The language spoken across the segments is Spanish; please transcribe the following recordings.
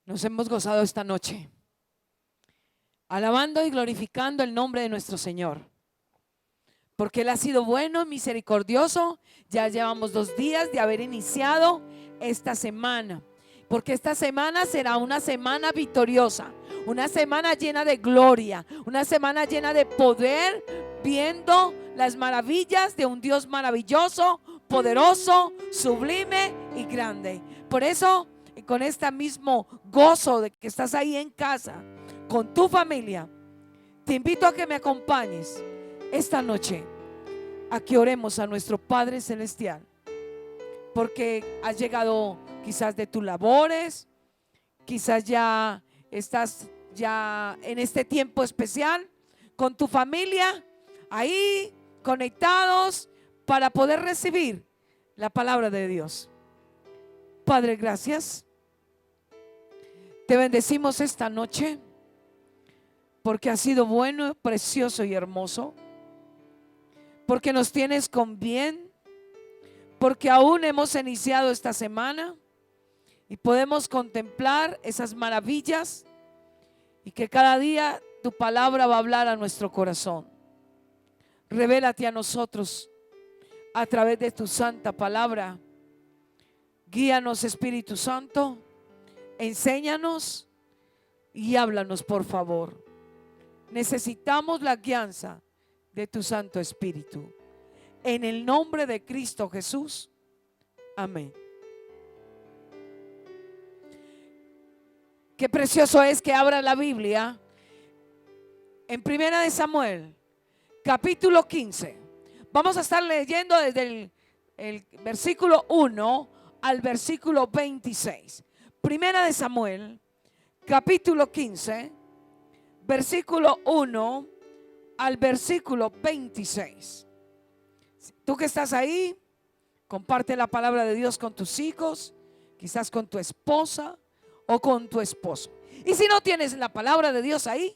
Nos hemos gozado esta noche, alabando y glorificando el nombre de nuestro Señor, porque Él ha sido bueno, misericordioso. Ya llevamos 2 días de haber iniciado esta semana, porque esta semana será una semana victoriosa, una semana llena de gloria, una semana llena de poder, viendo las maravillas de un Dios maravilloso, poderoso, sublime y grande. Por eso, con este mismo gozo de que estás ahí en casa con tu familia, te invito a que me acompañes esta noche a que oremos a nuestro Padre Celestial, porque has llegado quizás de tus labores, quizás ya estás ya en este tiempo especial con tu familia, ahí conectados para poder recibir la palabra de Dios. Padre, gracias. Te bendecimos esta noche porque has sido bueno, precioso y hermoso, porque nos tienes con bien, porque aún hemos iniciado esta semana y podemos contemplar esas maravillas, y que cada día tu palabra va a hablar a nuestro corazón. Revélate a nosotros a través de tu santa palabra. Guíanos, Espíritu Santo, enséñanos y háblanos, por favor. Necesitamos la guianza de tu Santo Espíritu. En el nombre de Cristo Jesús. Amén. Qué precioso es que abra la Biblia en Primera de Samuel, capítulo 15. Vamos a estar leyendo desde el versículo 1 al versículo 26. Primera de Samuel, capítulo 15, versículo 1 al versículo 26. Tú que estás ahí, comparte la palabra de Dios con tus hijos, quizás con tu esposa o con tu esposo. Y si no tienes la palabra de Dios ahí,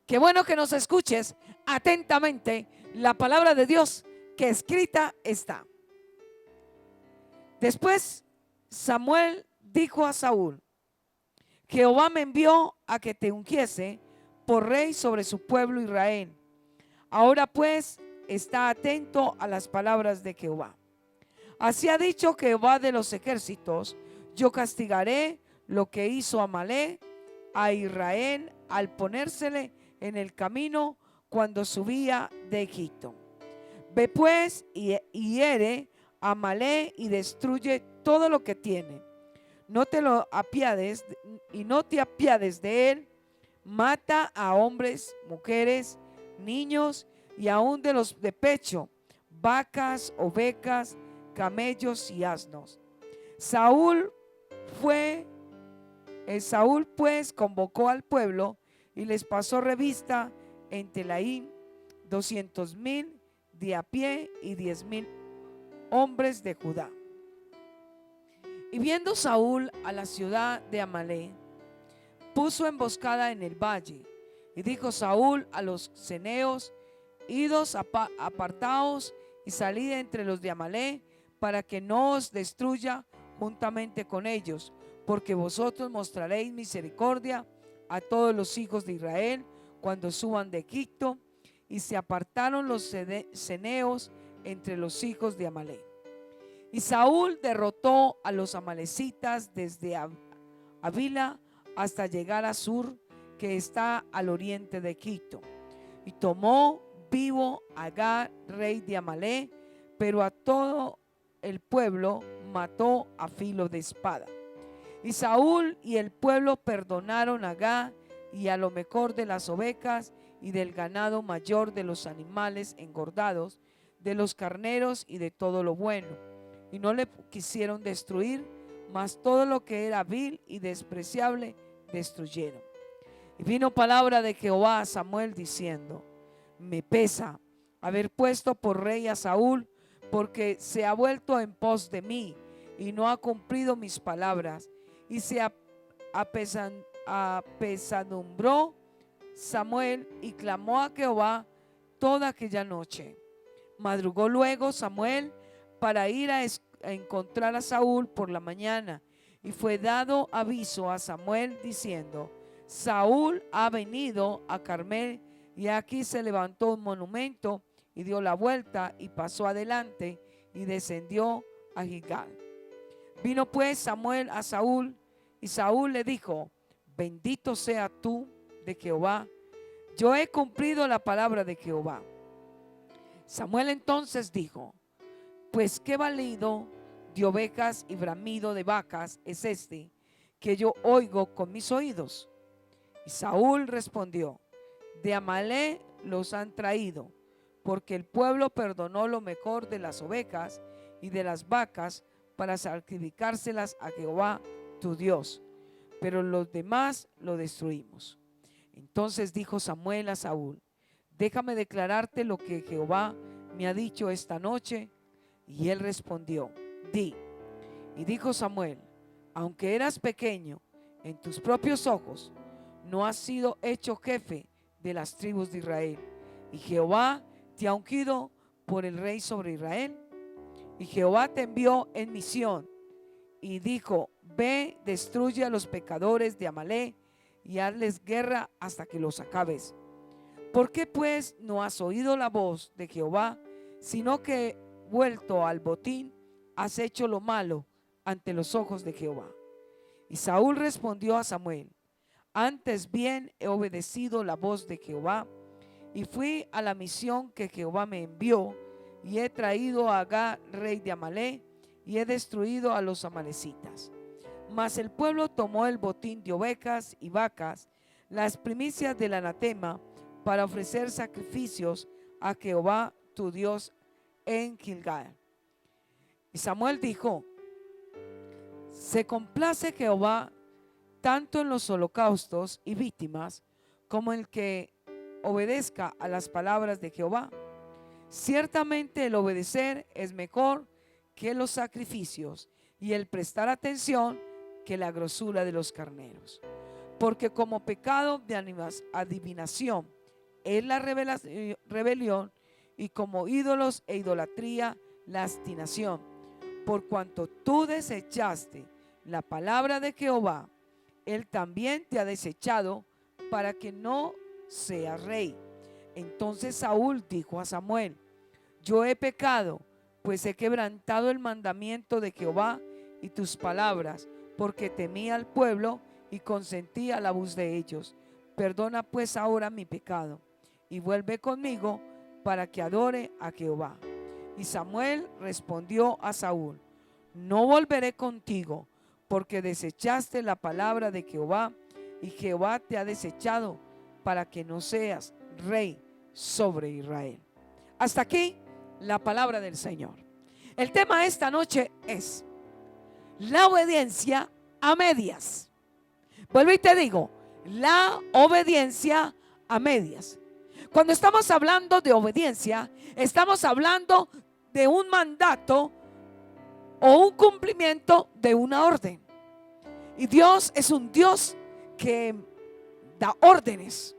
qué bueno que nos escuches atentamente la palabra de Dios que escrita está. Después Samuel dijo a Saúl: Jehová me envió a que te ungiese por rey sobre su pueblo Israel. Ahora pues, está atento a las palabras de Jehová. Así ha dicho Jehová de los ejércitos: yo castigaré lo que hizo Amalek a Israel al ponérsele en el camino cuando subía de Egipto. Ve pues y hiere a Amalek y destruye todo lo que tiene. No te lo apiades y no te apiades de él. Mata a hombres, mujeres, niños y aún de los de pecho, vacas, ovejas, camellos y asnos. Saúl pues convocó al pueblo y les pasó revista en Telaín 200,000 de a pie y 10,000 hombres de Judá. Y viendo Saúl a la ciudad de Amalek, puso emboscada en el valle. Y dijo Saúl a los ceneos: idos, apartaos y salid entre los de Amalek, para que no os destruya juntamente con ellos, porque vosotros mostraréis misericordia a todos los hijos de Israel cuando suban de Egipto. Y se apartaron los ceneos entre los hijos de Amalek. Y Saúl derrotó a los amalecitas desde Avila hasta llegar a Sur, que está al oriente de Egipto. Y tomó vivo a Agag, rey de Amalek, pero a todo el pueblo mató a filo de espada. Y Saúl y el pueblo perdonaron a Agag y a lo mejor de las ovejas y del ganado mayor, de los animales engordados, de los carneros y de todo lo bueno. Y no le quisieron destruir, mas todo lo que era vil y despreciable destruyeron. Y vino palabra de Jehová a Samuel diciendo: me pesa haber puesto por rey a Saúl, porque se ha vuelto en pos de mí y no ha cumplido mis palabras. Y se apesadumbró Samuel y clamó a Jehová toda aquella noche. Madrugó luego Samuel para ir a encontrar a Saúl por la mañana, y fue dado aviso a Samuel diciendo: Saúl ha venido a Carmel, y aquí se levantó un monumento, y dio la vuelta y pasó adelante y descendió a Gilgal. Vino pues Samuel a Saúl, y Saúl le dijo: bendito sea tú de Jehová, yo he cumplido la palabra de Jehová. Samuel entonces dijo: pues qué balido de ovejas y bramido de vacas es este que yo oigo con mis oídos. Y Saúl respondió: de Amalec los han traído, porque el pueblo perdonó lo mejor de las ovejas y de las vacas para sacrificárselas a Jehová tu Dios, pero los demás lo destruimos. Entonces dijo Samuel a Saúl: déjame declararte lo que Jehová me ha dicho esta noche. Y él respondió: di. Y dijo Samuel: aunque eras pequeño en tus propios ojos, no has sido hecho jefe de las tribus de Israel, y Jehová te ha ungido por el rey sobre Israel. Y Jehová te envió en misión y dijo: ve, destruye a los pecadores de Amalec y hazles guerra hasta que los acabes. ¿Por qué pues no has oído la voz de Jehová, sino que vuelto al botín has hecho lo malo ante los ojos de Jehová? Y Saúl respondió a Samuel: antes bien he obedecido la voz de Jehová, y fui a la misión que Jehová me envió, y he traído a Agag, rey de Amalec, y he destruido a los amalecitas. Mas el pueblo tomó el botín de ovejas y vacas, las primicias del anatema, para ofrecer sacrificios a Jehová tu Dios en Gilgal. Y Samuel dijo: se complace Jehová tanto en los holocaustos y víctimas como en el que obedezca a las palabras de Jehová. Ciertamente el obedecer es mejor que los sacrificios, y el prestar atención que la grosura de los carneros. Porque como pecado de adivinación es la rebelión, y como ídolos e idolatría la obstinación. Por cuanto tú desechaste la palabra de Jehová, él también te ha desechado para que no seas rey. Entonces Saúl dijo a Samuel: yo he pecado, pues he quebrantado el mandamiento de Jehová y tus palabras, porque temí al pueblo y consentí a la voz de ellos. Perdona pues ahora mi pecado, y vuelve conmigo para que adore a Jehová. Y Samuel respondió a Saúl: no volveré contigo, porque desechaste la palabra de Jehová, y Jehová te ha desechado para que no seas rey sobre Israel. Hasta aquí la palabra del Señor. El tema de esta noche es la obediencia a medias. Vuelvo y te digo, la obediencia a medias. Cuando estamos hablando de obediencia, estamos hablando de un mandato o un cumplimiento de una orden. Y Dios es un Dios que da órdenes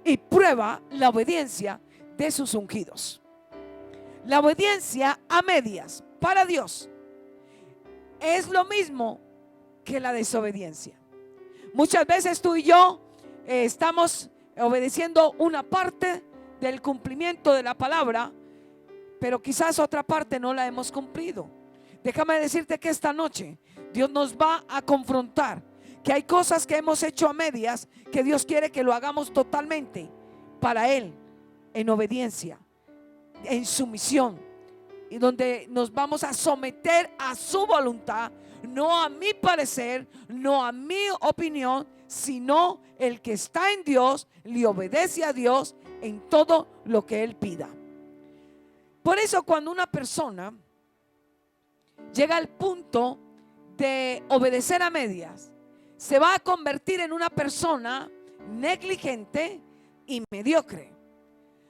y prueba la obediencia de sus ungidos. La obediencia a medias para Dios es lo mismo que la desobediencia. Muchas veces tú y yo estamos obedeciendo una parte del cumplimiento de la palabra, pero quizás otra parte no la hemos cumplido. Déjame decirte que esta noche Dios nos va a confrontar, que hay cosas que hemos hecho a medias, que Dios quiere que lo hagamos totalmente para Él, en obediencia, en sumisión, y donde nos vamos a someter a su voluntad, no a mi parecer, no a mi opinión, sino el que está en Dios le obedece a Dios en todo lo que Él pida. Por eso cuando una persona llega al punto de obedecer a medias, se va a convertir en una persona negligente y mediocre,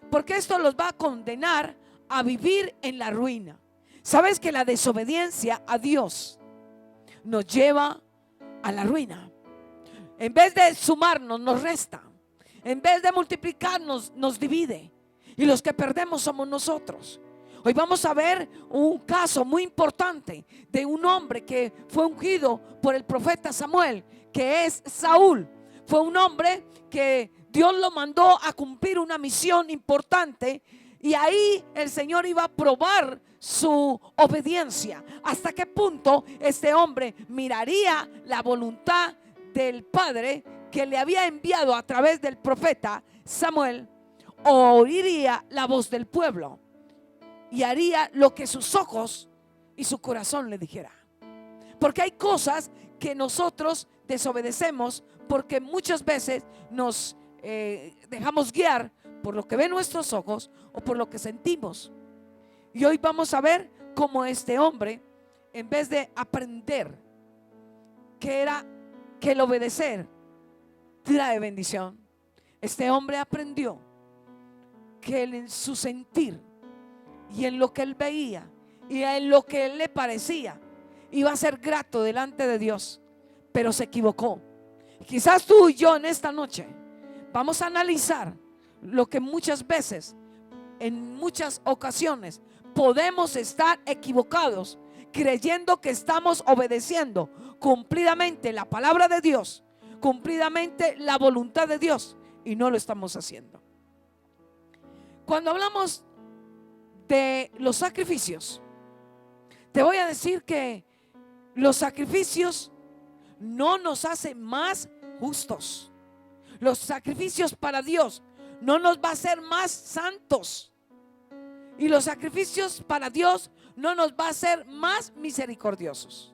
porque esto los va a condenar a vivir en la ruina. ¿Sabes que la desobediencia a Dios nos lleva a la ruina? En vez de sumarnos, nos resta. En vez de multiplicarnos, nos divide. Y los que perdemos somos nosotros. Hoy vamos a ver un caso muy importante de un hombre que fue ungido por el profeta Samuel, que es Saúl. Fue un hombre que Dios lo mandó a cumplir una misión importante, y ahí el Señor iba a probar su obediencia. Hasta qué punto este hombre miraría la voluntad del Padre que le había enviado a través del profeta Samuel, o oiría la voz del pueblo y haría lo que sus ojos y su corazón le dijera. Porque hay cosas que nosotros desobedecemos porque muchas veces nos dejamos guiar por lo que ven nuestros ojos o por lo que sentimos. Y hoy vamos a ver cómo este hombre, en vez de aprender que el obedecer trae bendición, este hombre aprendió que él, en su sentir y en lo que él veía y en lo que él le parecía, iba a ser grato delante de Dios, pero se equivocó. Quizás tú y yo en esta noche vamos a analizar lo que muchas veces, en muchas ocasiones, podemos estar equivocados, creyendo que estamos obedeciendo cumplidamente la palabra de Dios, cumplidamente la voluntad de Dios, y no lo estamos haciendo. Cuando hablamos de los sacrificios, te voy a decir que los sacrificios no nos hacen más justos. Los sacrificios para Dios no nos va a hacer más santos. Y los sacrificios para Dios no nos va a hacer más misericordiosos.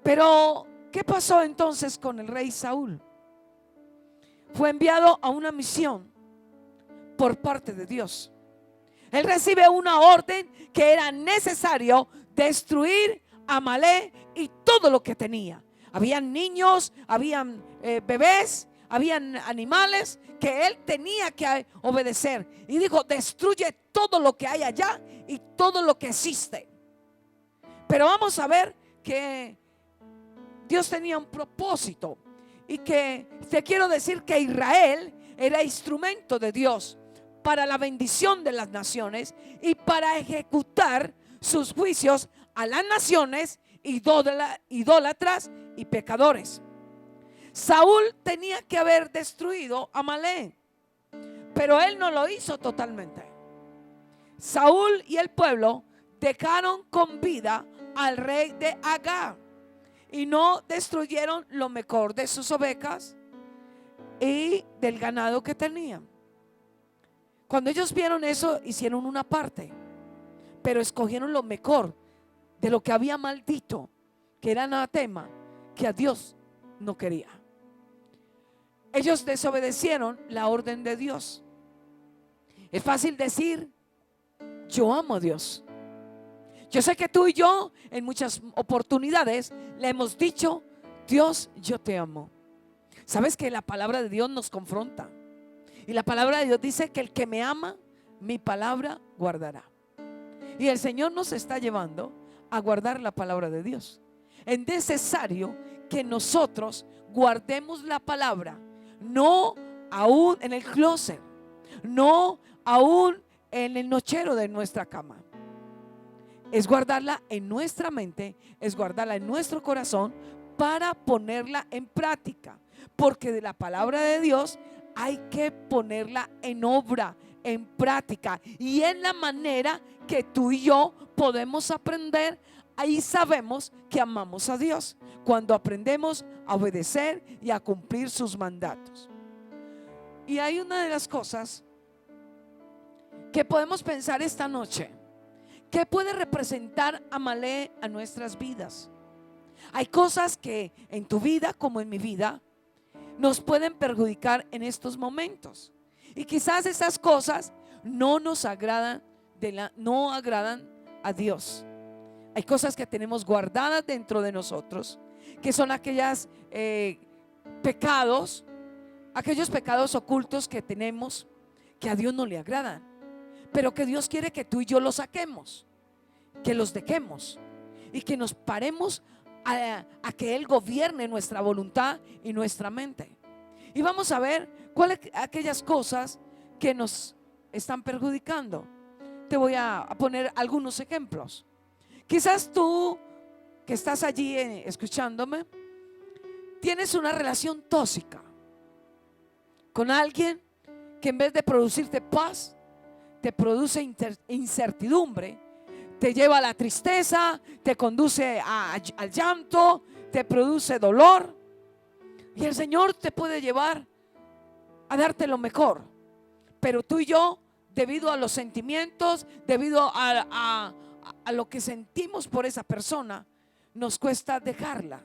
Pero ¿qué pasó entonces con el rey Saúl? Fue enviado a una misión por parte de Dios. Él recibe una orden que era necesario destruir a Amalek y todo lo que tenía. Habían niños, habían bebés, habían animales que él tenía que obedecer. Y dijo: destruye todo lo que hay allá y todo lo que existe. Pero vamos a ver que Dios tenía un propósito, y que te quiero decir que Israel era instrumento de Dios para la bendición de las naciones y para ejecutar sus juicios a las naciones idólatras y pecadores. Saúl tenía que haber destruido a Amalek, pero él no lo hizo totalmente. Saúl y el pueblo dejaron con vida al rey de Agag y no destruyeron lo mejor de sus ovejas y del ganado que tenían. Cuando ellos vieron eso, hicieron una parte, pero escogieron lo mejor de lo que había maldito, que era anatema, que a Dios no quería. Ellos desobedecieron la orden de Dios. Es fácil decir: yo amo a Dios. Yo sé que tú y yo en muchas oportunidades le hemos dicho: Dios, yo te amo. Sabes que la palabra de Dios nos confronta, y la palabra de Dios dice que el que me ama, mi palabra guardará. Y el Señor nos está llevando a guardar la palabra de Dios. Es necesario que nosotros guardemos la palabra, no aún en el closet, no aún en el nochero de nuestra cama. Es guardarla en nuestra mente, es guardarla en nuestro corazón para ponerla en práctica, porque de la palabra de Dios hay que ponerla en obra, en práctica, y en la manera que tú y yo podemos aprender. Ahí sabemos que amamos a Dios, cuando aprendemos a obedecer y a cumplir sus mandatos. Y hay una de las cosas que podemos pensar esta noche: ¿qué puede representar Amalek a nuestras vidas? Hay cosas que en tu vida como en mi vida nos pueden perjudicar en estos momentos, y quizás esas cosas no nos agradan, no agradan a Dios. Hay cosas que tenemos guardadas dentro de nosotros, que son aquellos pecados ocultos que tenemos, que a Dios no le agradan, pero que Dios quiere que tú y yo los saquemos, que los dejemos y que nos paremos a que Él gobierne nuestra voluntad y nuestra mente. Y vamos a ver cuáles aquellas cosas que nos están perjudicando. te voy a poner algunos ejemplos. Quizás tú que estás allí escuchándome, tienes una relación tóxica con alguien que en vez de producirte paz, te produce incertidumbre, te lleva a la tristeza, te conduce al llanto, te produce dolor. Y el Señor te puede llevar a darte lo mejor, pero tú y yo, debido a los sentimientos, debido a lo que sentimos por esa persona, nos cuesta dejarla,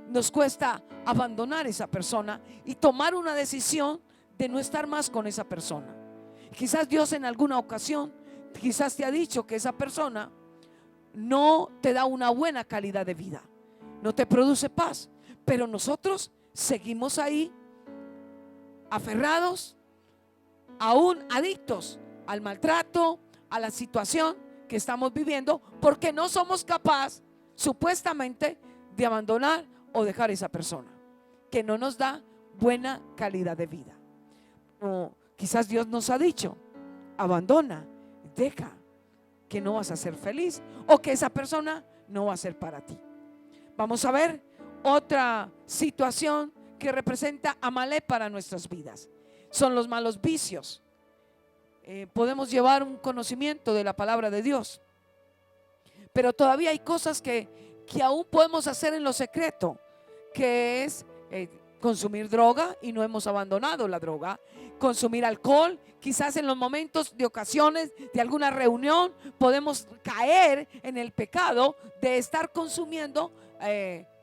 nos cuesta abandonar esa persona y tomar una decisión de no estar más con esa persona. Quizás Dios en alguna ocasión, quizás te ha dicho que esa persona no te da una buena calidad de vida, no te produce paz, pero nosotros seguimos ahí aferrados, aún adictos al maltrato, a la situación que estamos viviendo, porque no somos capaces supuestamente de abandonar o dejar esa persona que no nos da buena calidad de vida. O quizás Dios nos ha dicho: abandona, deja, que no vas a ser feliz, o que esa persona no va a ser para ti. Vamos a ver otra situación que representa Amalek para nuestras vidas. Son los malos vicios. Podemos llevar un conocimiento de la palabra de Dios, pero todavía hay cosas que aún podemos hacer en lo secreto, que es consumir droga y no hemos abandonado la droga, consumir alcohol. Quizás en los momentos de ocasiones de alguna reunión podemos caer en el pecado de estar consumiendo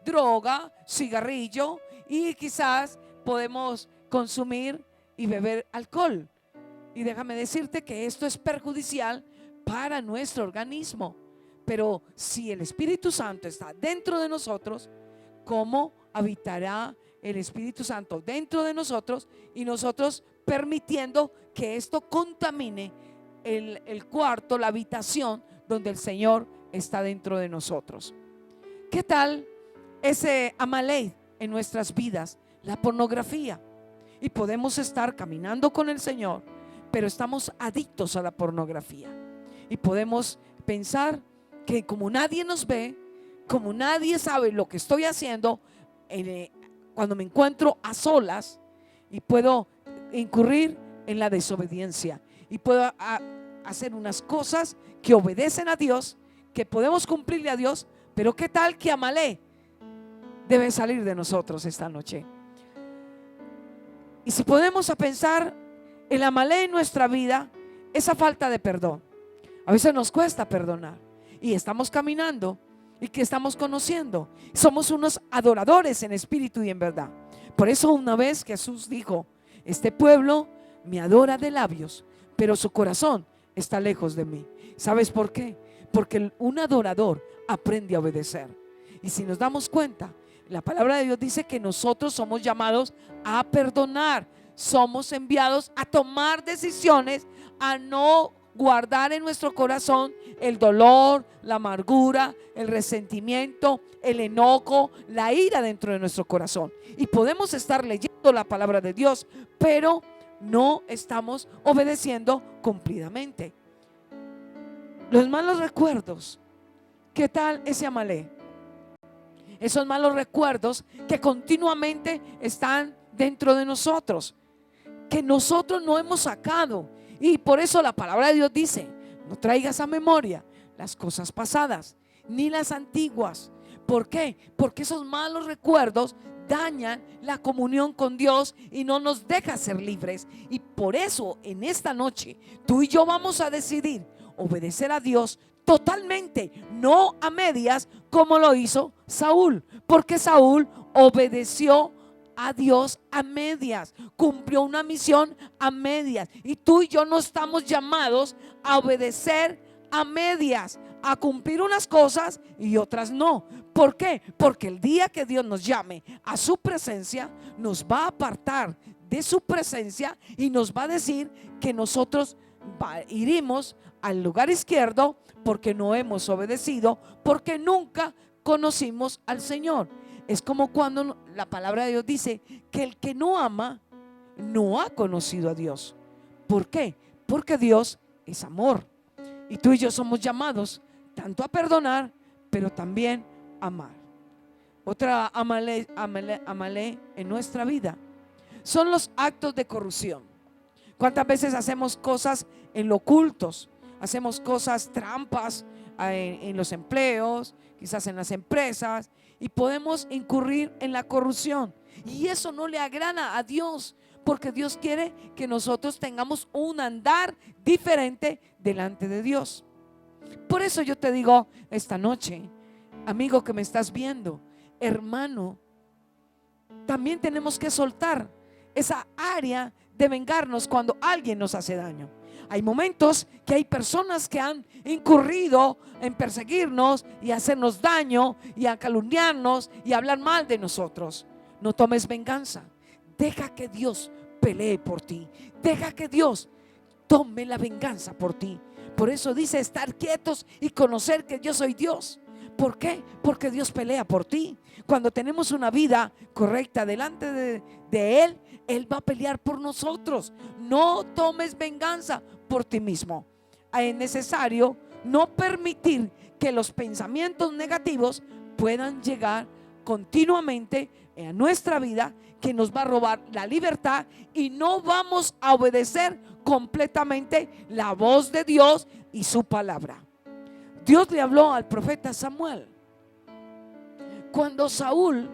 droga, cigarrillo, y quizás podemos consumir y beber alcohol. Y déjame decirte que esto es perjudicial para nuestro organismo. Pero si el Espíritu Santo está dentro de nosotros, ¿cómo habitará el Espíritu Santo dentro de nosotros y nosotros permitiendo que esto contamine el cuarto, la habitación donde el Señor está dentro de nosotros? ¿Qué tal ese Amalek en nuestras vidas? La pornografía. Y podemos estar caminando con el Señor, pero estamos adictos a la pornografía. Y podemos pensar que como nadie nos ve, como nadie sabe lo que estoy haciendo, cuando me encuentro a solas, y puedo incurrir en la desobediencia y puedo hacer unas cosas que obedecen a Dios, que podemos cumplirle a Dios. Pero qué tal que Amalek debe salir de nosotros esta noche. Y si podemos a pensar, el Amalek en nuestra vida, esa falta de perdón. A veces nos cuesta perdonar y estamos caminando y que estamos conociendo. Somos unos adoradores en espíritu y en verdad. Por eso una vez Jesús dijo: este pueblo me adora de labios, pero su corazón está lejos de mí. ¿Sabes por qué? Porque un adorador aprende a obedecer. Y si nos damos cuenta, la palabra de Dios dice que nosotros somos llamados a perdonar. Somos enviados a tomar decisiones, a no guardar en nuestro corazón el dolor, la amargura, el resentimiento, el enojo, la ira dentro de nuestro corazón. Y podemos estar leyendo la palabra de Dios, pero no estamos obedeciendo cumplidamente. Los malos recuerdos. ¿Qué tal ese Amalek? Esos malos recuerdos que continuamente están dentro de nosotros, que nosotros no hemos sacado. Y por eso la palabra de Dios dice: no traigas a memoria las cosas pasadas, ni las antiguas. ¿Por qué? Porque esos malos recuerdos dañan la comunión con Dios y no nos deja ser libres. Y por eso en esta noche tú y yo vamos a decidir obedecer a Dios totalmente, no a medias como lo hizo Saúl. Porque Saúl obedeció a Dios a medias, cumplió una misión a medias. Y tú y yo no estamos llamados a obedecer a medias, a cumplir unas cosas y otras no. ¿Por qué? Porque el día que Dios nos llame a su presencia, nos va a apartar de su presencia y nos va a decir que nosotros iremos al lugar izquierdo porque no hemos obedecido, porque nunca conocimos al Señor. Es como cuando la palabra de Dios dice que el que no ama no ha conocido a Dios. ¿Por qué? Porque Dios es amor. Y tú y yo somos llamados tanto a perdonar, pero también a amar. Otra amalé en nuestra vida son los actos de corrupción. ¿Cuántas veces hacemos cosas en lo ocultos? Hacemos cosas, trampas en los empleos, quizás en las empresas, y podemos incurrir en la corrupción. Y eso no le agrada a Dios, porque Dios quiere que nosotros tengamos un andar diferente delante de Dios. Por eso yo te digo esta noche, amigo que me estás viendo, hermano, también tenemos que soltar esa área de vengarnos cuando alguien nos hace daño. Hay momentos que hay personas que han incurrido en perseguirnos y hacernos daño y a calumniarnos y a hablar mal de nosotros. No tomes venganza. Deja que Dios pelee por ti. Deja que Dios tome la venganza por ti. Por eso dice estar quietos y conocer que yo soy Dios. ¿Por qué? Porque Dios pelea por ti. Cuando tenemos una vida correcta delante de Él, Él va a pelear por nosotros. No tomes venganza por ti mismo. Es necesario no permitir que los pensamientos negativos puedan llegar continuamente a nuestra vida, que nos va a robar la libertad y no vamos a obedecer completamente la voz de Dios y su palabra. Dios le habló al profeta Samuel. Cuando Saúl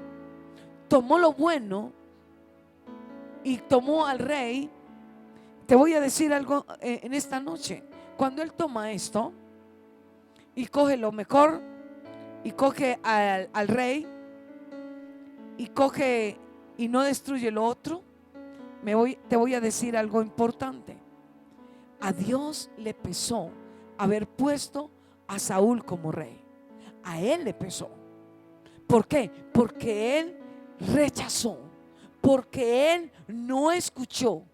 tomó lo bueno y tomó al rey, te voy a decir algo en esta noche. Cuando él toma esto y coge lo mejor y coge al rey y coge y no destruye lo otro, te voy a decir algo importante. A Dios le pesó haber puesto a Saúl como rey. A él le pesó. ¿Por qué? Porque él rechazó, porque él no escuchó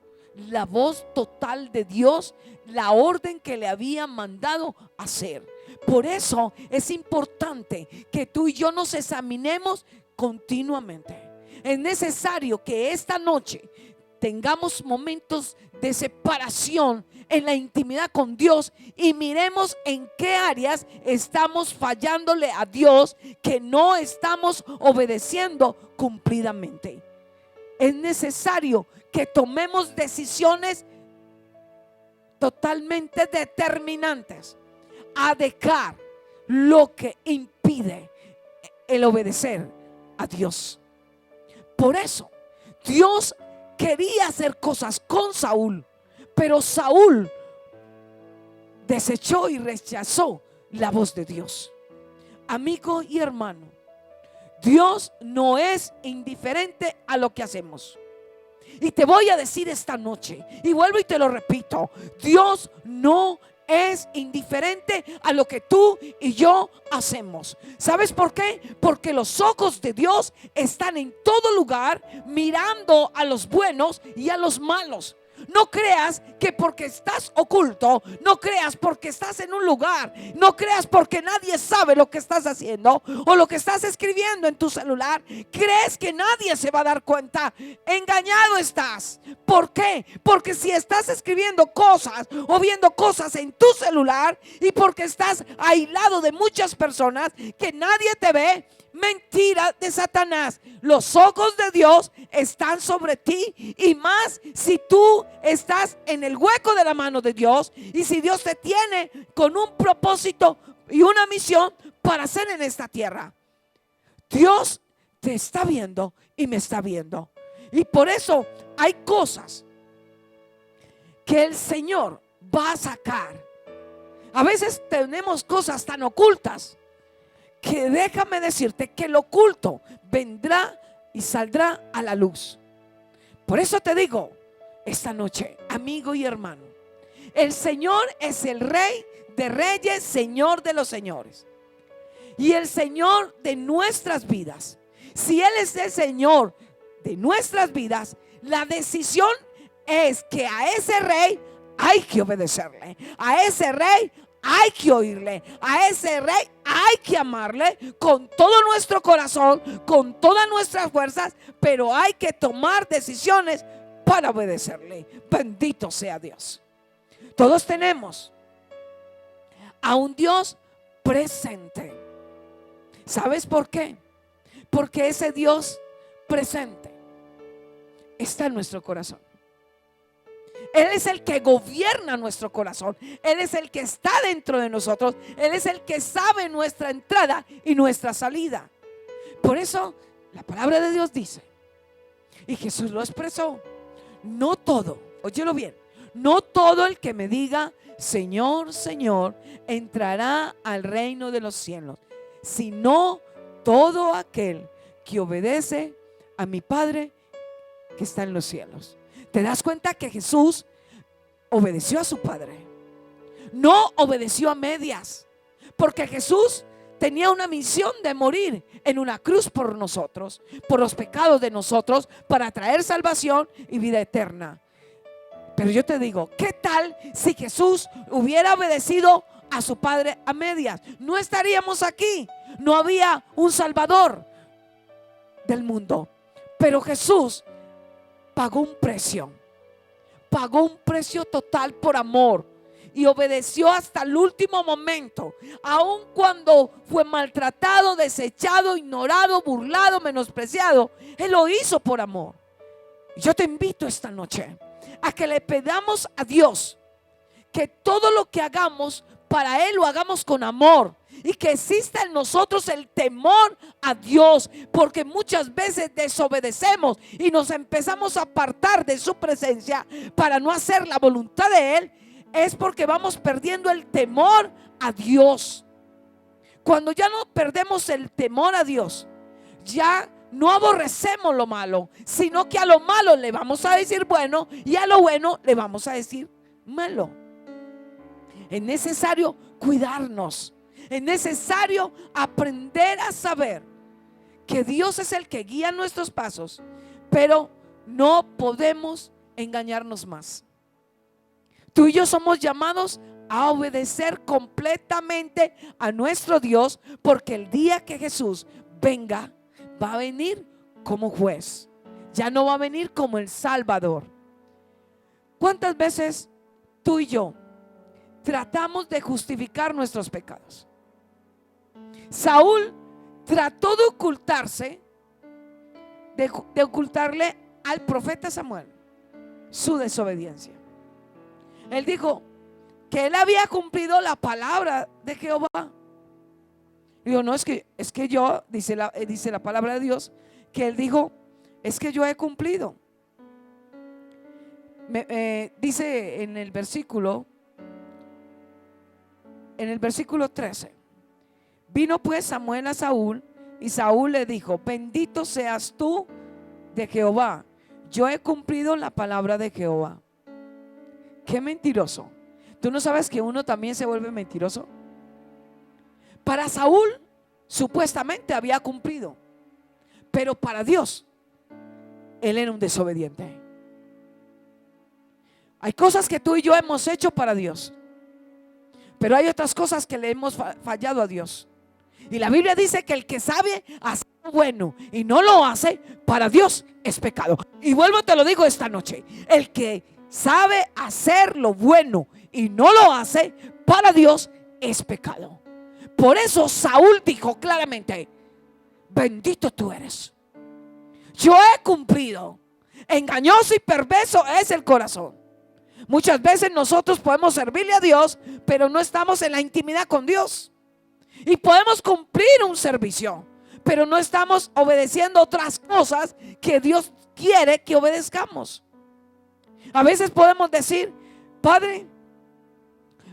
la voz total de Dios, la orden que le había mandado hacer. Por eso es importante que tú y yo nos examinemos continuamente. Es necesario que esta noche tengamos momentos de separación en la intimidad con Dios y miremos en qué áreas estamos fallándole a Dios, que no estamos obedeciendo cumplidamente. Es necesario que tomemos decisiones totalmente determinantes a dejar lo que impide el obedecer a Dios. Por eso Dios quería hacer cosas con Saúl, pero Saúl desechó y rechazó la voz de Dios. Amigo y hermano, Dios no es indiferente a lo que hacemos. Y te voy a decir esta noche, y vuelvo y te lo repito, Dios no es indiferente a lo que tú y yo hacemos. ¿Sabes por qué? Porque los ojos de Dios están en todo lugar, mirando a los buenos y a los malos. No creas que porque estás oculto, no creas porque estás en un lugar, no creas porque nadie sabe lo que estás haciendo o lo que estás escribiendo en tu celular, crees que nadie se va a dar cuenta. Engañado estás. ¿Por qué? Porque si estás escribiendo cosas o viendo cosas en tu celular y porque estás aislado de muchas personas que nadie te ve, mentira de Satanás. Los ojos de Dios están sobre ti, y más si tú estás en el hueco de la mano de Dios y si Dios te tiene con un propósito y una misión para hacer en esta tierra. Dios te está viendo y me está viendo, y por eso hay cosas que el Señor va a sacar. A veces tenemos cosas tan ocultas que déjame decirte que lo oculto vendrá y saldrá a la luz. Por eso te digo esta noche, amigo y hermano, el Señor es el Rey de reyes, Señor de los señores, y el Señor de nuestras vidas. Si Él es el Señor de nuestras vidas, la decisión es que a ese Rey hay que obedecerle, a ese Rey hay que oírle, a ese Rey hay que amarle con todo nuestro corazón, con todas nuestras fuerzas, pero hay que tomar decisiones para obedecerle. Bendito sea Dios. Todos tenemos a un Dios presente. ¿Sabes por qué? Porque ese Dios presente está en nuestro corazón. Él es el que gobierna nuestro corazón. Él es el que está dentro de nosotros. Él es el que sabe nuestra entrada y nuestra salida. Por eso la palabra de Dios dice, y Jesús lo expresó, no todo, óyelo bien, no todo el que me diga Señor, Señor, entrará al reino de los cielos, sino todo aquel que obedece a mi Padre que está en los cielos. ¿Te das cuenta que Jesús obedeció a su Padre? No obedeció a medias, porque Jesús tenía una misión de morir en una cruz por nosotros, por los pecados de nosotros, para traer salvación y vida eterna. Pero yo te digo, ¿qué tal si Jesús hubiera obedecido a su Padre a medias? No estaríamos aquí, no había un Salvador del mundo. Pero Jesús pagó un precio total por amor y obedeció hasta el último momento, aun cuando fue maltratado, desechado, ignorado, burlado, menospreciado. Él lo hizo por amor. Yo te invito esta noche a que le pedamos a Dios que todo lo que hagamos para Él lo hagamos con amor, y que exista en nosotros el temor a Dios, porque muchas veces desobedecemos y nos empezamos a apartar de su presencia para no hacer la voluntad de Él. Es porque vamos perdiendo el temor a Dios. Cuando ya no perdemos el temor a Dios, ya no aborrecemos lo malo, sino que a lo malo le vamos a decir bueno y a lo bueno le vamos a decir malo. Es necesario cuidarnos. Es necesario aprender a saber que Dios es el que guía nuestros pasos, pero no podemos engañarnos más. Tú y yo somos llamados a obedecer completamente a nuestro Dios, porque el día que Jesús venga, va a venir como juez. Ya no va a venir como el Salvador. ¿Cuántas veces tú y yo tratamos de justificar nuestros pecados? Saúl trató de ocultarse, de ocultarle al profeta Samuel su desobediencia. Él dijo que él había cumplido la palabra de Jehová. Digo, no, es que yo, dice la palabra de Dios, que él dijo, es que yo he cumplido. Dice en el versículo 13: vino pues Samuel a Saúl, y Saúl le dijo, bendito seas tú de Jehová, yo he cumplido la palabra de Jehová. Qué mentiroso. ¿Tú no sabes que uno también se vuelve mentiroso? Para Saúl supuestamente había cumplido, pero para Dios él era un desobediente. Hay cosas que tú y yo hemos hecho para Dios, pero hay otras cosas que le hemos fallado a Dios. Y la Biblia dice que el que sabe hacer lo bueno y no lo hace, para Dios es pecado. Y vuelvo, te lo digo esta noche, el que sabe hacer lo bueno y no lo hace, para Dios es pecado. Por eso Saúl dijo claramente, bendito tú eres, yo he cumplido. Engañoso y perverso es el corazón. Muchas veces nosotros podemos servirle a Dios, pero no estamos en la intimidad con Dios. Y podemos cumplir un servicio, pero no estamos obedeciendo otras cosas que Dios quiere que obedezcamos. A veces podemos decir, Padre,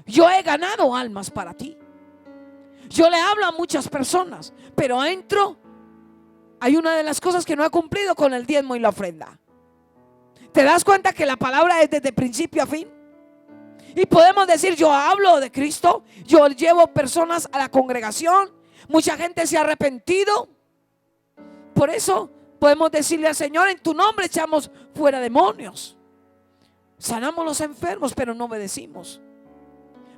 yo he ganado almas para ti, yo le hablo a muchas personas, pero adentro hay una de las cosas que no he cumplido con el diezmo y la ofrenda. ¿Te das cuenta que la palabra es desde principio a fin? Y podemos decir, yo hablo de Cristo, yo llevo personas a la congregación, mucha gente se ha arrepentido. Por eso podemos decirle al Señor, en tu nombre echamos fuera demonios, sanamos los enfermos, pero no obedecimos,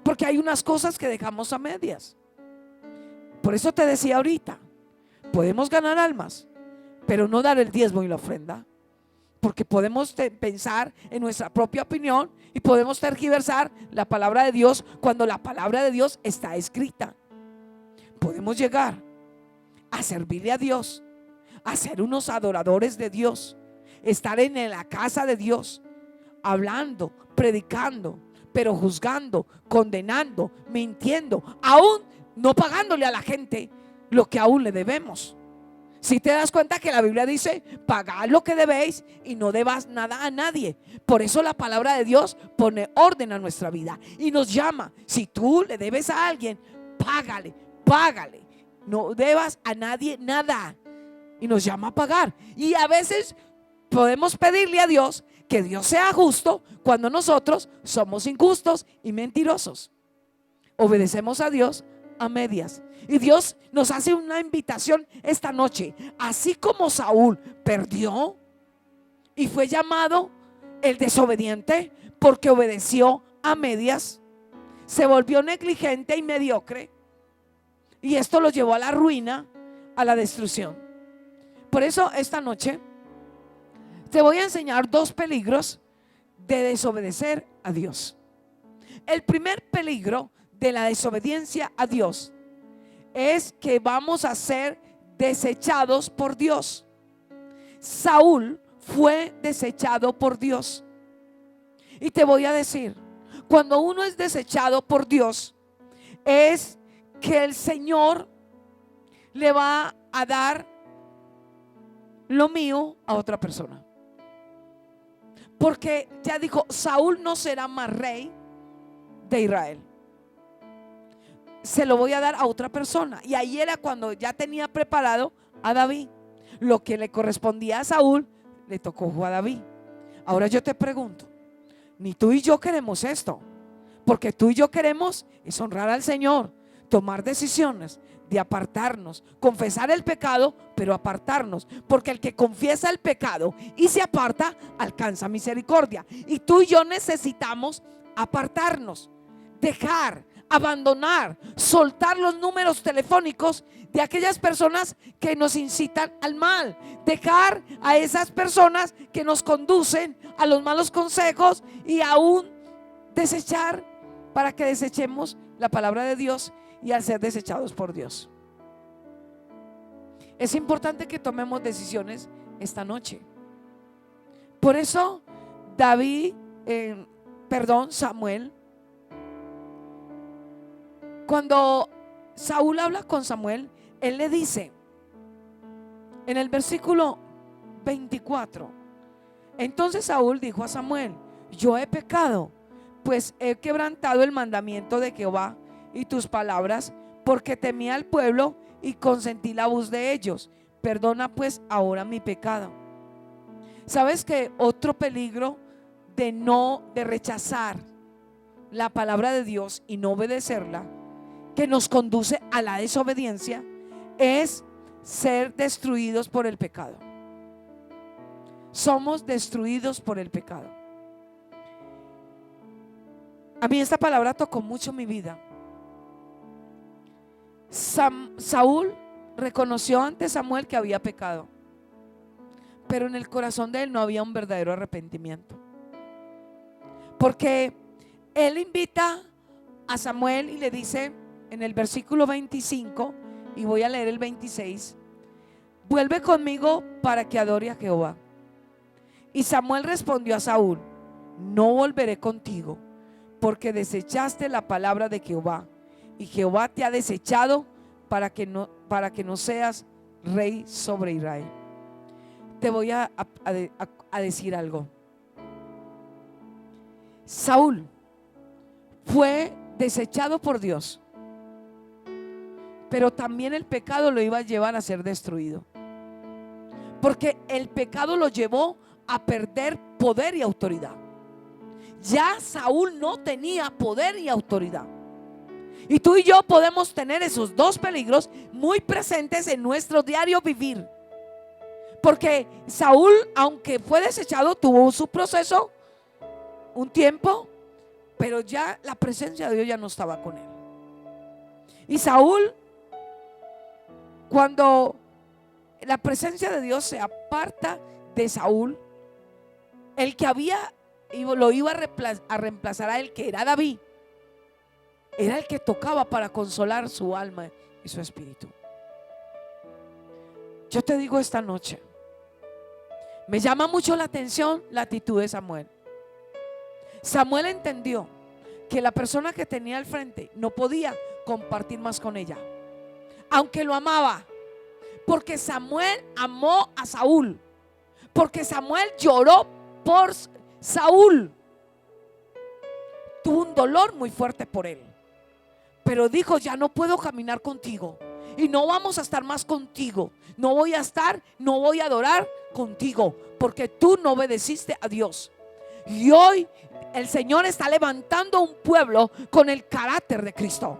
porque hay unas cosas que dejamos a medias. Por eso te decía ahorita, podemos ganar almas, pero no dar el diezmo y la ofrenda. porque podemos pensar en nuestra propia opinión y podemos tergiversar la palabra de Dios cuando la palabra de Dios está escrita. Podemos llegar a servirle a Dios, a ser unos adoradores de Dios, estar en la casa de Dios, hablando, predicando, pero juzgando, condenando, mintiendo, aún no pagándole a la gente lo que aún le debemos. Si te das cuenta que la Biblia dice: pagad lo que debéis y no debas nada a nadie. Por eso la palabra de Dios pone orden a nuestra vida y nos llama: si tú le debes a alguien, págale, págale, no debas a nadie nada. Y nos llama a pagar. Y a veces podemos pedirle a Dios que Dios sea justo cuando nosotros somos injustos y mentirosos. Obedecemos a Dios a medias. Y Dios nos hace una invitación esta noche. Así como Saúl perdió y fue llamado el desobediente porque obedeció a medias, se volvió negligente y mediocre, y esto lo llevó a la ruina, a la destrucción. Por eso esta noche te voy a enseñar 2 peligros de desobedecer a Dios. El primer peligro de la desobediencia a Dios es que vamos a ser desechados por Dios. Saúl fue desechado por Dios. Y te voy a decir, cuando uno es desechado por Dios, es que el Señor le va a dar lo mío a otra persona. Porque ya dijo: Saúl no será más rey de Israel, se lo voy a dar a otra persona. Y ahí era cuando ya tenía preparado a David. Lo que le correspondía a Saúl le tocó a David. Ahora yo te pregunto, ni tú y yo queremos esto, porque tú y yo queremos es honrar al Señor, tomar decisiones de apartarnos, confesar el pecado, pero apartarnos, porque el que confiesa el pecado y se aparta alcanza misericordia. Y tú y yo necesitamos apartarnos, dejar, abandonar, soltar los números telefónicos de aquellas personas que nos incitan al mal, dejar a esas personas que nos conducen a los malos consejos, y aún desechar, para que desechemos la palabra de Dios y al ser desechados por Dios. Es importante que tomemos decisiones esta noche. Por eso Samuel, cuando Saúl habla con Samuel, él le dice en el versículo 24: entonces Saúl dijo a Samuel: yo he pecado, pues he quebrantado el mandamiento de Jehová y tus palabras, porque temí al pueblo y consentí la voz de ellos. Perdona pues ahora mi pecado. ¿Sabes que otro peligro de rechazar la palabra de Dios y no obedecerla, que nos conduce a la desobediencia, es ser destruidos por el pecado? Somos destruidos por el pecado. A mí esta palabra tocó mucho mi vida. Saúl reconoció ante Samuel que había pecado, pero en el corazón de él no había un verdadero arrepentimiento, porque él invita a Samuel y le dice en el versículo 25, y voy a leer el 26: vuelve conmigo para que adore a Jehová. Y Samuel respondió a Saúl: no volveré contigo, porque desechaste la palabra de Jehová, y Jehová te ha desechado para que no seas rey sobre Israel. Te voy a decir algo. Saúl fue desechado por Dios, pero también el pecado lo iba a llevar a ser destruido, porque el pecado lo llevó a perder poder y autoridad. Ya Saúl no tenía poder y autoridad. Y tú y yo podemos tener esos 2 peligros muy presentes en nuestro diario vivir, porque Saúl, aunque fue desechado, tuvo su proceso un tiempo, pero ya la presencia de Dios ya no estaba con él. Y Saúl, cuando la presencia de Dios se aparta de Saúl, el que lo iba a reemplazar a él, que era David, era el que tocaba para consolar su alma y su espíritu. Yo te digo esta noche, me llama mucho la atención la actitud de Samuel. Samuel entendió que la persona que tenía al frente no podía compartir más con ella, aunque lo amaba, porque Samuel amó a Saúl, porque Samuel lloró por Saúl, tuvo un dolor muy fuerte por él, pero dijo: ya no puedo caminar contigo y no vamos a estar más contigo, no voy a adorar contigo, porque tú no obedeciste a Dios. Y hoy el Señor está levantando un pueblo con el carácter de Cristo,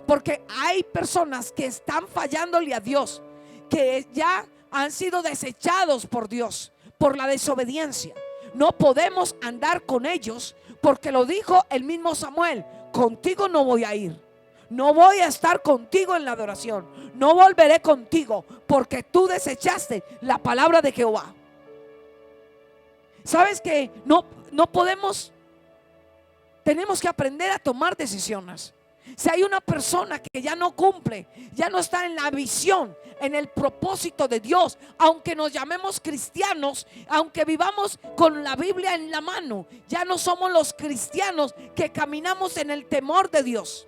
porque hay personas que están fallándole a Dios, que ya han sido desechados por Dios por la desobediencia. No podemos andar con ellos, porque lo dijo el mismo Samuel: contigo no voy a ir, no voy a estar contigo en la adoración, no volveré contigo, porque tú desechaste la palabra de Jehová. Sabes que no podemos, tenemos que aprender a tomar decisiones. Si hay una persona que ya no cumple, ya no está en la visión, en el propósito de Dios, aunque nos llamemos cristianos, aunque vivamos con la Biblia en la mano, ya no somos los cristianos que caminamos en el temor de Dios.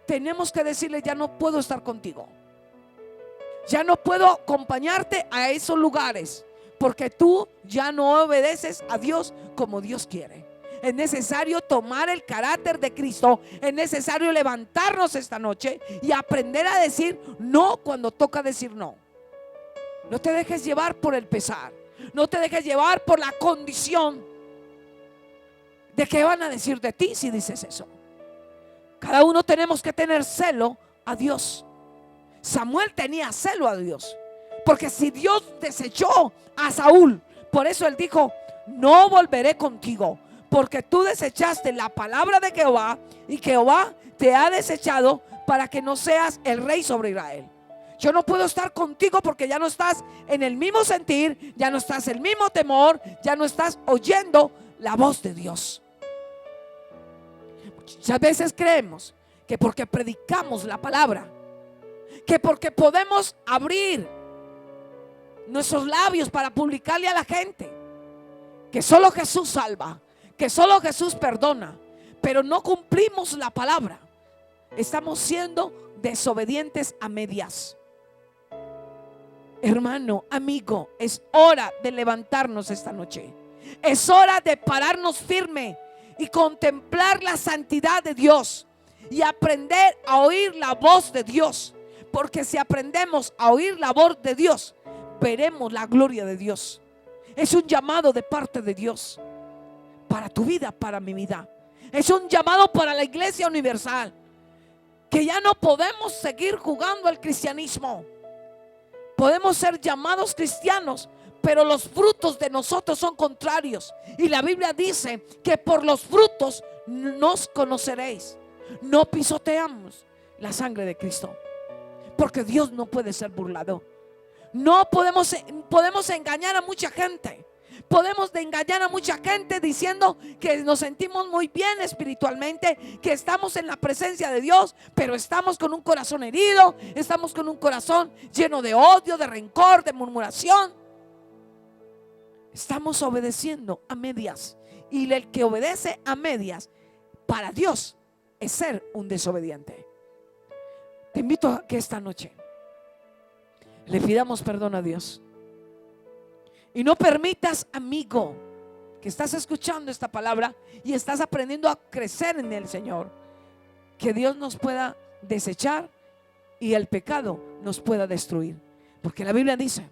Tenemos que decirle: ya no puedo estar contigo, ya no puedo acompañarte a esos lugares, porque tú ya no obedeces a Dios como Dios quiere. Es necesario tomar el carácter de Cristo. Es necesario levantarnos esta noche y aprender a decir no cuando toca decir no. No te dejes llevar por el pesar, no te dejes llevar por la condición de qué van a decir de ti si dices eso. Cada uno tenemos que tener celo a Dios. Samuel tenía celo a Dios, porque si Dios desechó a Saúl, por eso él dijo: no volveré contigo, porque tú desechaste la palabra de Jehová, y Jehová te ha desechado para que no seas el rey sobre Israel. Yo no puedo estar contigo porque ya no estás en el mismo sentir, ya no estás en el mismo temor, ya no estás oyendo la voz de Dios. Muchas veces creemos que porque predicamos la palabra, que porque podemos abrir nuestros labios para publicarle a la gente que solo Jesús salva, que solo Jesús perdona, pero no cumplimos la palabra, estamos siendo desobedientes a medias. Hermano, amigo, es hora de levantarnos esta noche. Es hora de pararnos firme y contemplar la santidad de Dios y aprender a oír la voz de Dios, porque si aprendemos a oír la voz de Dios, veremos la gloria de Dios. Es un llamado de parte de Dios para tu vida, para mi vida. Es un llamado para la iglesia universal, que ya no podemos seguir jugando al cristianismo. Podemos ser llamados cristianos, pero los frutos de nosotros son contrarios. Y la Biblia dice que por los frutos nos conoceréis. No pisoteamos la sangre de Cristo, porque Dios no puede ser burlado. No podemos engañar a mucha gente. Podemos engañar a mucha gente diciendo que nos sentimos muy bien espiritualmente, que estamos en la presencia de Dios, pero estamos con un corazón herido, estamos con un corazón lleno de odio, de rencor, de murmuración. Estamos obedeciendo a medias, y el que obedece a medias para Dios es ser un desobediente. Te invito a que esta noche le pidamos perdón a Dios. Y no permitas, amigo, que estás escuchando esta palabra y estás aprendiendo a crecer en el Señor, que Dios nos pueda desechar y el pecado nos pueda destruir. Porque la Biblia dice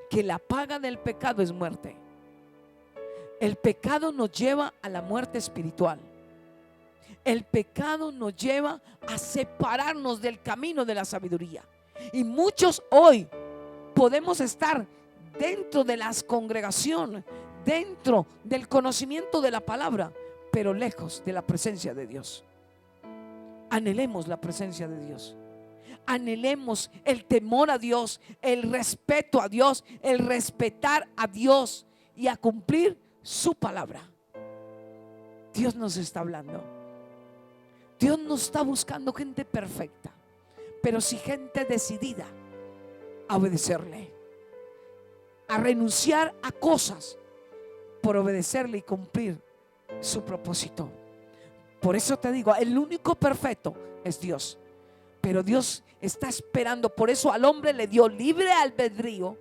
que la paga del pecado es muerte. El pecado nos lleva a la muerte espiritual. El pecado nos lleva a separarnos del camino de la sabiduría. Y muchos hoy podemos estar dentro de las congregaciones, dentro del conocimiento de la palabra, pero lejos de la presencia de Dios. Anhelemos la presencia de Dios. Anhelemos el temor a Dios, el respeto a Dios, el respetar a Dios y a cumplir su palabra. Dios nos está hablando. Dios no está buscando gente perfecta, pero sí gente decidida a obedecerle, a renunciar a cosas por obedecerle y cumplir su propósito. Por eso te digo, el único perfecto es Dios, pero Dios está esperando. Por eso al hombre le dio libre albedrío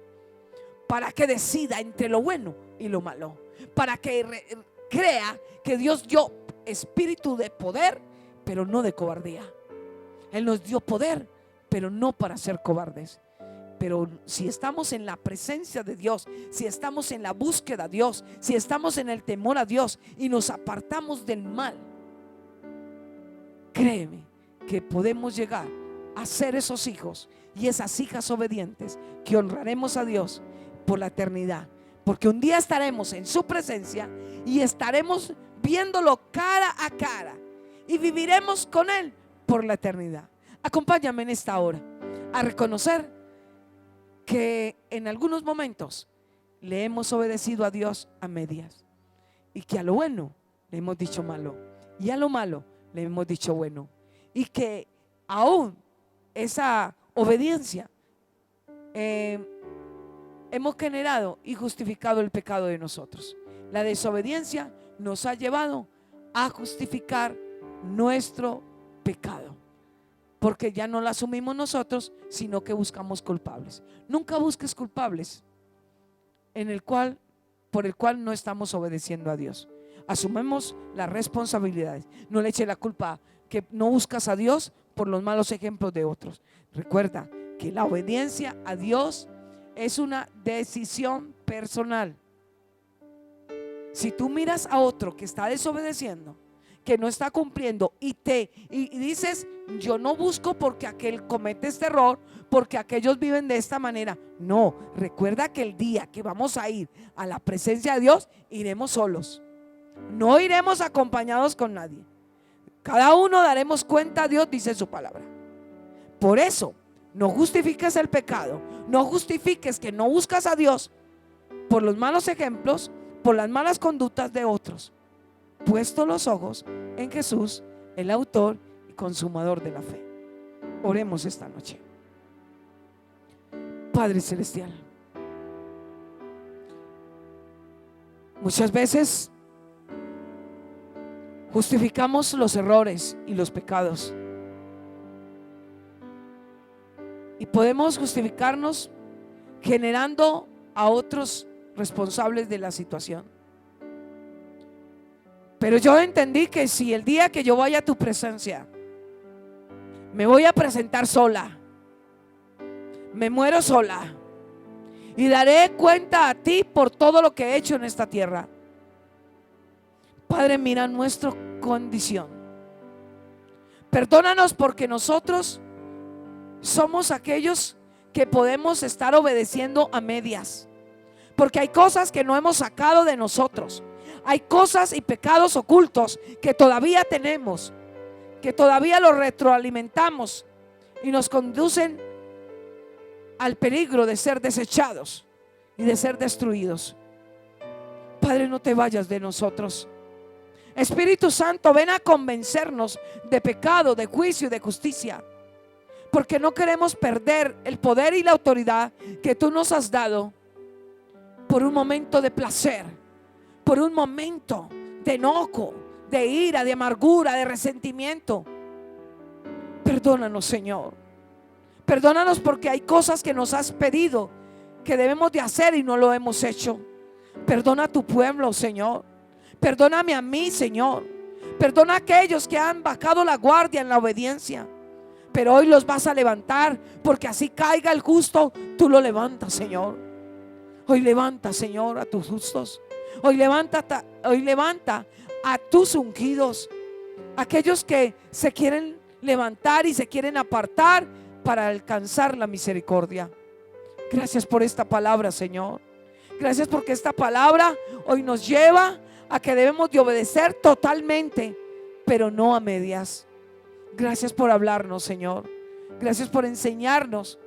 para que decida entre lo bueno y lo malo, para que crea que Dios dio espíritu de poder, pero no de cobardía. Él nos dio poder, pero no para ser cobardes. Pero si estamos en la presencia de Dios, si estamos en la búsqueda de Dios, si estamos en el temor a Dios y nos apartamos del mal, créeme que podemos llegar a ser esos hijos y esas hijas obedientes que honraremos a Dios por la eternidad. Porque un día estaremos en su presencia y estaremos viéndolo cara a cara y viviremos con Él por la eternidad. Acompáñame en esta hora a reconocer que en algunos momentos le hemos obedecido a Dios a medias, y que a lo bueno le hemos dicho malo y a lo malo le hemos dicho bueno, y que aún esa obediencia hemos generado y justificado el pecado de nosotros. La desobediencia nos ha llevado a justificar nuestro pecado, porque ya no lo asumimos nosotros, sino que buscamos culpables. Nunca busques culpables por el cual no estamos obedeciendo a Dios. Asumemos las responsabilidades. No le eche la culpa que no buscas a Dios por los malos ejemplos de otros. Recuerda que la obediencia a Dios es una decisión personal. Si tú miras a otro que está desobedeciendo, que no está cumpliendo, y dices: yo no busco porque aquel comete este error, porque aquellos viven de esta manera. No, recuerda que el día que vamos a ir a la presencia de Dios, iremos solos. No iremos acompañados con nadie. Cada uno daremos cuenta a Dios, dice su palabra. Por eso, no justifiques el pecado. No justifiques que no buscas a Dios por los malos ejemplos, por las malas conductas de otros. Puesto los ojos en Jesús, el autor y consumador de la fe. Oremos esta noche. Padre celestial, muchas veces justificamos los errores y los pecados, y podemos justificarnos generando a otros responsables de la situación. Pero yo entendí que si el día que yo vaya a tu presencia me voy a presentar sola, me muero sola y daré cuenta a ti por todo lo que he hecho en esta tierra. Padre, mira nuestra condición. Perdónanos porque nosotros somos aquellos que podemos estar obedeciendo a medias, porque hay cosas que no hemos sacado de nosotros. Hay cosas y pecados ocultos que todavía tenemos, que todavía los retroalimentamos y nos conducen al peligro de ser desechados y de ser destruidos. Padre, no te vayas de nosotros. Espíritu Santo, ven a convencernos de pecado, de juicio y de justicia, porque no queremos perder el poder y la autoridad que tú nos has dado por un momento de placer, por un momento de enojo, de ira, de amargura, de resentimiento. Perdónanos, Señor. Perdónanos porque hay cosas que nos has pedido que debemos de hacer y no lo hemos hecho. Perdona a tu pueblo, Señor. Perdóname a mí, Señor. Perdona a aquellos que han bajado la guardia en la obediencia, pero hoy los vas a levantar, porque así caiga el justo, tú lo levantas, Señor. Hoy levanta, Señor, a tus justos. Hoy levanta a tus ungidos, aquellos que se quieren levantar y se quieren apartar para alcanzar la misericordia. Gracias por esta palabra, Señor. Gracias porque esta palabra hoy nos lleva a que debemos de obedecer totalmente, pero no a medias. Gracias por hablarnos, Señor. Gracias por enseñarnos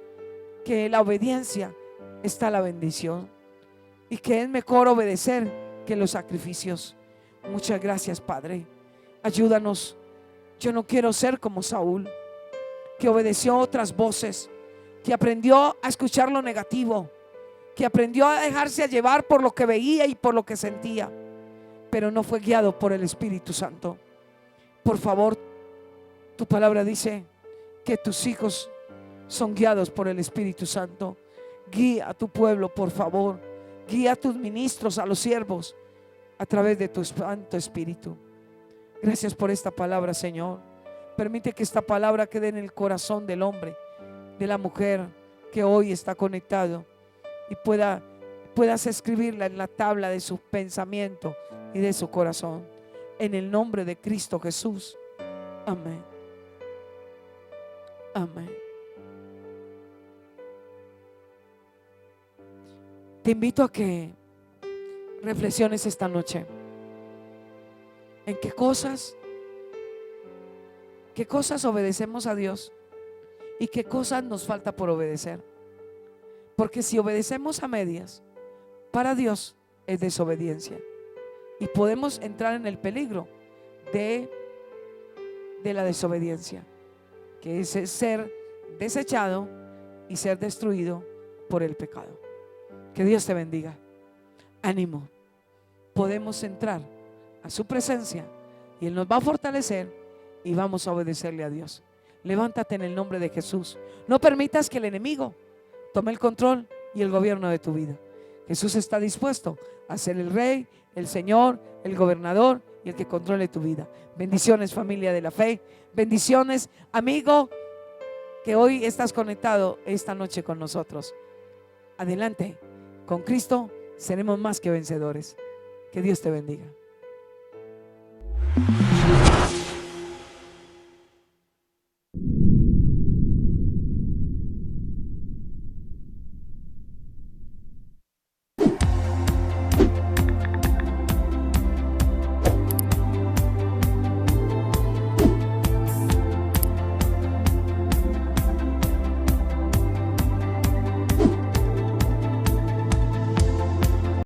que en la obediencia está la bendición, y que es mejor obedecer que los sacrificios. Muchas gracias, Padre. Ayúdanos. Yo no quiero ser como Saúl, que obedeció otras voces, que aprendió a escuchar lo negativo, que aprendió a dejarse llevar por lo que veía y por lo que sentía, pero no fue guiado por el Espíritu Santo. Por favor, tu palabra dice que tus hijos son guiados por el Espíritu Santo. Guía a tu pueblo, por favor. Guía a tus ministros, a los siervos, a través de tu Santo Espíritu. Gracias por esta palabra, Señor. Permite que esta palabra quede en el corazón del hombre, de la mujer que hoy está conectado, y puedas escribirla en la tabla de su pensamiento y de su corazón. En el nombre de Cristo Jesús. Amén. Amén. Te invito a que reflexiones esta noche en qué cosas obedecemos a Dios y qué cosas nos falta por obedecer. Porque si obedecemos a medias, para Dios es desobediencia, y podemos entrar en el peligro de la desobediencia, que es ser desechado y ser destruido por el pecado. Que Dios te bendiga. Ánimo. Podemos entrar a su presencia y Él nos va a fortalecer y vamos a obedecerle a Dios. Levántate en el nombre de Jesús. No permitas que el enemigo tome el control y el gobierno de tu vida. Jesús está dispuesto a ser el Rey, el Señor, el gobernador y el que controle tu vida. Bendiciones, familia de la fe. Bendiciones, amigo, que hoy estás conectado esta noche con nosotros. Adelante, con Cristo seremos más que vencedores. Que Dios te bendiga.